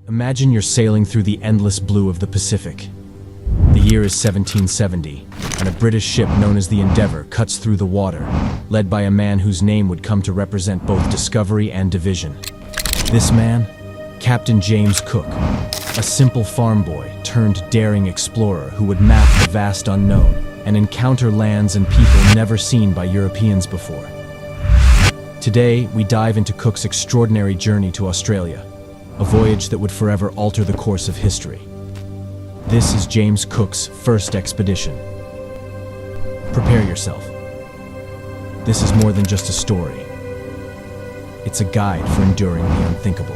Imagine you're sailing through the endless blue of the Pacific. The year is 1770, and a British ship known as the Endeavour cuts through the water, led by a man whose name would come to represent both discovery and division. This man? Captain James Cook, a simple farm boy turned daring explorer who would map the vast unknown and encounter lands and people never seen by Europeans before. Today, we dive into Cook's extraordinary journey to Australia, a voyage that would forever alter the course of history. This is James Cook's first expedition. Prepare yourself. This is more than just a story. It's a guide for enduring the unthinkable.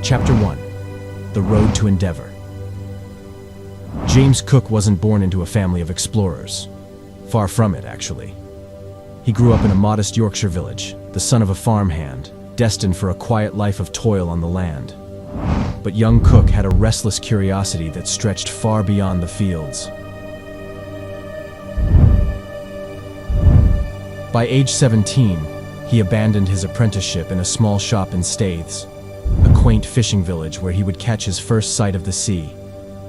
Chapter 1. The Road to Endeavour. James Cook wasn't born into a family of explorers. Far from it, actually. He grew up in a modest Yorkshire village, the son of a farmhand, destined for a quiet life of toil on the land. But young Cook had a restless curiosity that stretched far beyond the fields. By age 17, he abandoned his apprenticeship in a small shop in Staithes, a quaint fishing village where he would catch his first sight of the sea,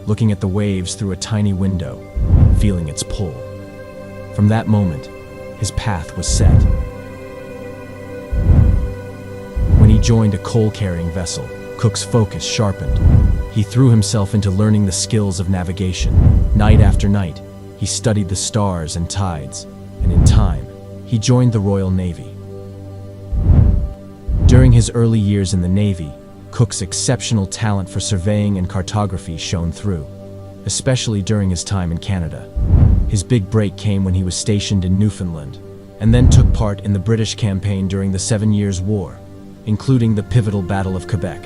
looking at the waves through a tiny window, feeling its pull. From that moment, his path was set. When he joined a coal-carrying vessel, Cook's focus sharpened. He threw himself into learning the skills of navigation. Night after night, he studied the stars and tides, and in time, he joined the Royal Navy. During his early years in the Navy, Cook's exceptional talent for surveying and cartography shone through, especially during his time in Canada. His big break came when he was stationed in Newfoundland, and then took part in the British campaign during the 7 Years' War, including the pivotal Battle of Quebec.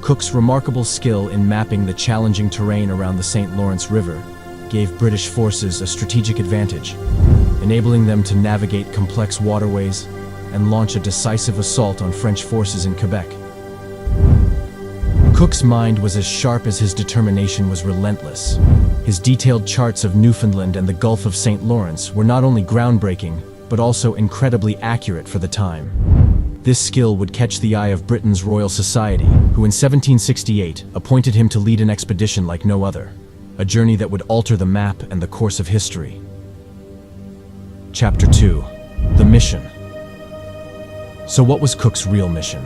Cook's remarkable skill in mapping the challenging terrain around the St. Lawrence River gave British forces a strategic advantage, enabling them to navigate complex waterways and launch a decisive assault on French forces in Quebec. Cook's mind was as sharp as his determination was relentless. His detailed charts of Newfoundland and the Gulf of St. Lawrence were not only groundbreaking, but also incredibly accurate for the time. This skill would catch the eye of Britain's Royal Society, who in 1768 appointed him to lead an expedition like no other, a journey that would alter the map and the course of history. Chapter 2. The Mission. So what was Cook's real mission?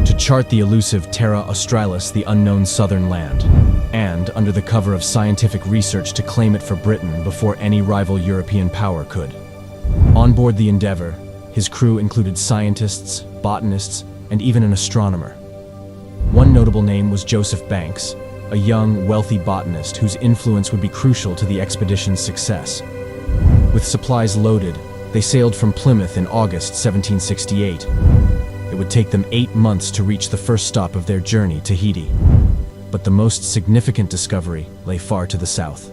To chart the elusive Terra Australis, the unknown southern land, and, under the cover of scientific research, to claim it for Britain before any rival European power could. On board the Endeavour, his crew included scientists, botanists, and even an astronomer. One notable name was Joseph Banks, a young, wealthy botanist whose influence would be crucial to the expedition's success. With supplies loaded, they sailed from Plymouth in August 1768. It would take them 8 months to reach the first stop of their journey, Tahiti. But the most significant discovery lay far to the south.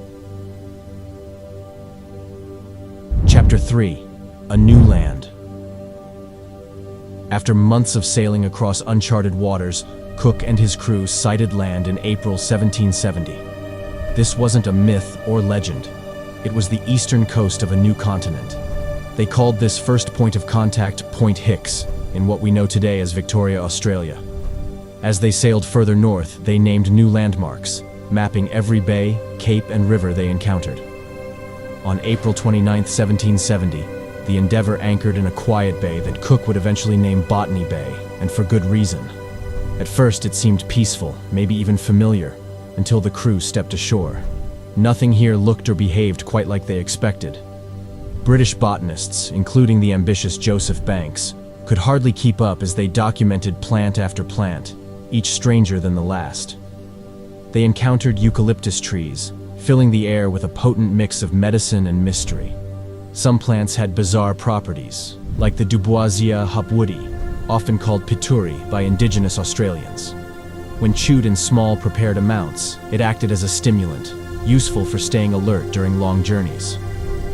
Chapter 3. A New Land. After months of sailing across uncharted waters, Cook and his crew sighted land in April 1770. This wasn't a myth or legend. It was the eastern coast of a new continent. They called this first point of contact Point Hicks, in what we know today as Victoria, Australia. As they sailed further north, they named new landmarks, mapping every bay, cape, and river they encountered. On April 29, 1770, the Endeavour anchored in a quiet bay that Cook would eventually name Botany Bay, and for good reason. At first, it seemed peaceful, maybe even familiar, until the crew stepped ashore. Nothing here looked or behaved quite like they expected. British botanists, including the ambitious Joseph Banks, could hardly keep up as they documented plant after plant, each stranger than the last. They encountered eucalyptus trees, filling the air with a potent mix of medicine and mystery. Some plants had bizarre properties, like the Duboisia hopwoodi, often called pituri by Indigenous Australians. When chewed in small prepared amounts, it acted as a stimulant, useful for staying alert during long journeys.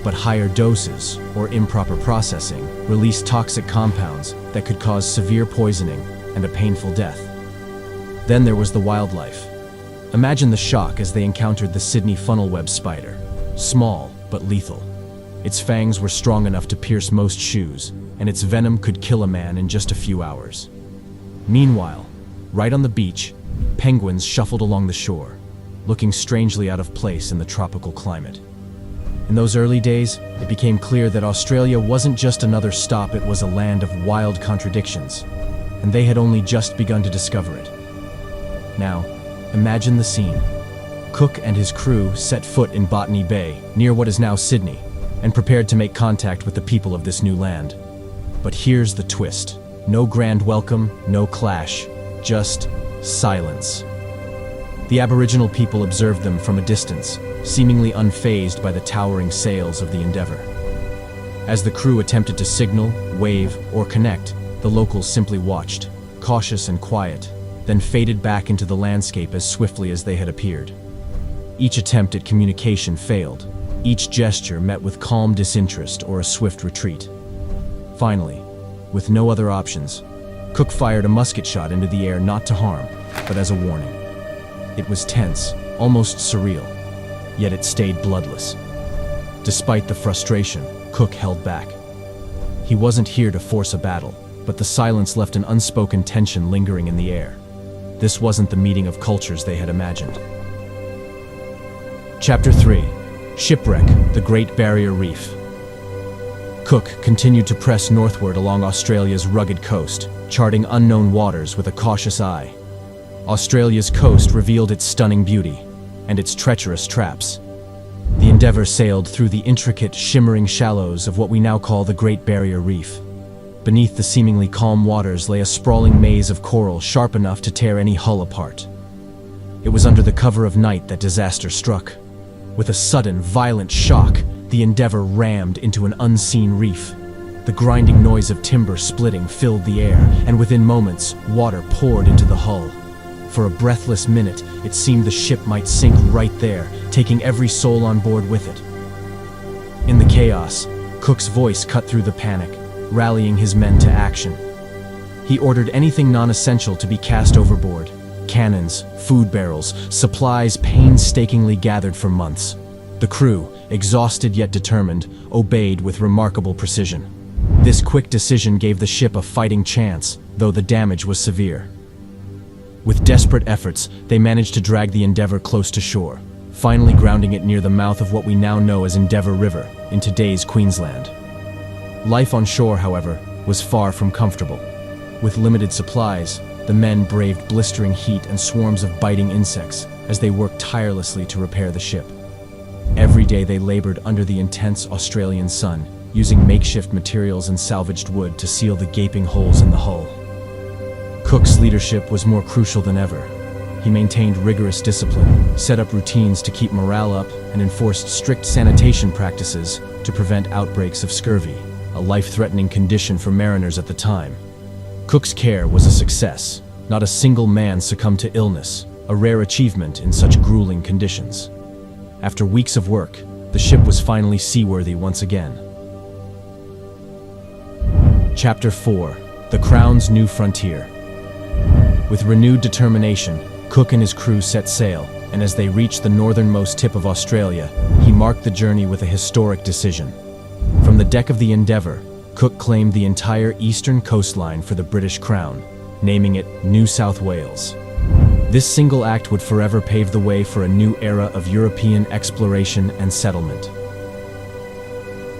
But higher doses, or improper processing, released toxic compounds that could cause severe poisoning and a painful death. Then there was the wildlife. Imagine the shock as they encountered the Sydney funnel-web spider, small but lethal. Its fangs were strong enough to pierce most shoes, and its venom could kill a man in just a few hours. Meanwhile, right on the beach, penguins shuffled along the shore, looking strangely out of place in the tropical climate. In those early days, it became clear that Australia wasn't just another stop, it was a land of wild contradictions, and they had only just begun to discover it. Now, imagine the scene. Cook and his crew set foot in Botany Bay, near what is now Sydney, and prepared to make contact with the people of this new land. But here's the twist. No grand welcome, no clash, just silence. The Aboriginal people observed them from a distance, seemingly unfazed by the towering sails of the Endeavour. As the crew attempted to signal, wave, or connect, the locals simply watched, cautious and quiet, then faded back into the landscape as swiftly as they had appeared. Each attempt at communication failed. Each gesture met with calm disinterest or a swift retreat. Finally, with no other options, Cook fired a musket shot into the air, not to harm, but as a warning. It was tense, almost surreal, yet it stayed bloodless. Despite the frustration, Cook held back. He wasn't here to force a battle, but the silence left an unspoken tension lingering in the air. This wasn't the meeting of cultures they had imagined. Chapter 3. Shipwreck, the Great Barrier Reef. Cook continued to press northward along Australia's rugged coast, charting unknown waters with a cautious eye. Australia's coast revealed its stunning beauty and its treacherous traps. The Endeavour sailed through the intricate, shimmering shallows of what we now call the Great Barrier Reef. Beneath the seemingly calm waters lay a sprawling maze of coral sharp enough to tear any hull apart. It was under the cover of night that disaster struck. With a sudden, violent shock, the Endeavour rammed into an unseen reef. The grinding noise of timber splitting filled the air, and within moments, water poured into the hull. For a breathless minute, it seemed the ship might sink right there, taking every soul on board with it. In the chaos, Cook's voice cut through the panic, rallying his men to action. He ordered anything non-essential to be cast overboard. Cannons, food barrels, supplies painstakingly gathered for months. The crew, exhausted yet determined, obeyed with remarkable precision. This quick decision gave the ship a fighting chance, though the damage was severe. With desperate efforts, they managed to drag the Endeavour close to shore, finally grounding it near the mouth of what we now know as Endeavour River, in today's Queensland. Life on shore, however, was far from comfortable. With limited supplies, the men braved blistering heat and swarms of biting insects as they worked tirelessly to repair the ship. Every day they labored under the intense Australian sun, using makeshift materials and salvaged wood to seal the gaping holes in the hull. Cook's leadership was more crucial than ever. He maintained rigorous discipline, set up routines to keep morale up, and enforced strict sanitation practices to prevent outbreaks of scurvy, a life-threatening condition for mariners at the time. Cook's care was a success. Not a single man succumbed to illness, a rare achievement in such grueling conditions. After weeks of work, the ship was finally seaworthy once again. Chapter 4. The Crown's New Frontier. With renewed determination, Cook and his crew set sail, and as they reached the northernmost tip of Australia, he marked the journey with a historic decision. From the deck of the Endeavour, Cook claimed the entire eastern coastline for the British Crown, naming it New South Wales. This single act would forever pave the way for a new era of European exploration and settlement.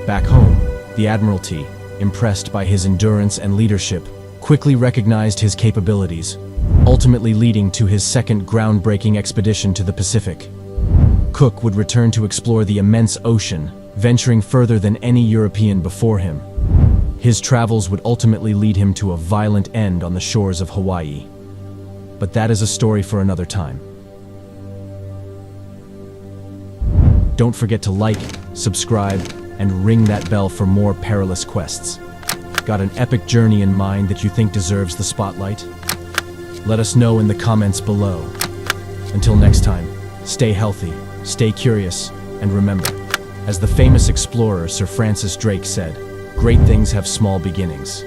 Back home, the Admiralty, impressed by his endurance and leadership, quickly recognized his capabilities, ultimately leading to his second groundbreaking expedition to the Pacific. Cook would return to explore the immense ocean, venturing further than any European before him. His travels would ultimately lead him to a violent end on the shores of Hawaii. But that is a story for another time. Don't forget to like, subscribe, and ring that bell for more perilous quests. Got an epic journey in mind that you think deserves the spotlight? Let us know in the comments below. Until next time, stay healthy, stay curious, and remember, as the famous explorer Sir Francis Drake said, great things have small beginnings.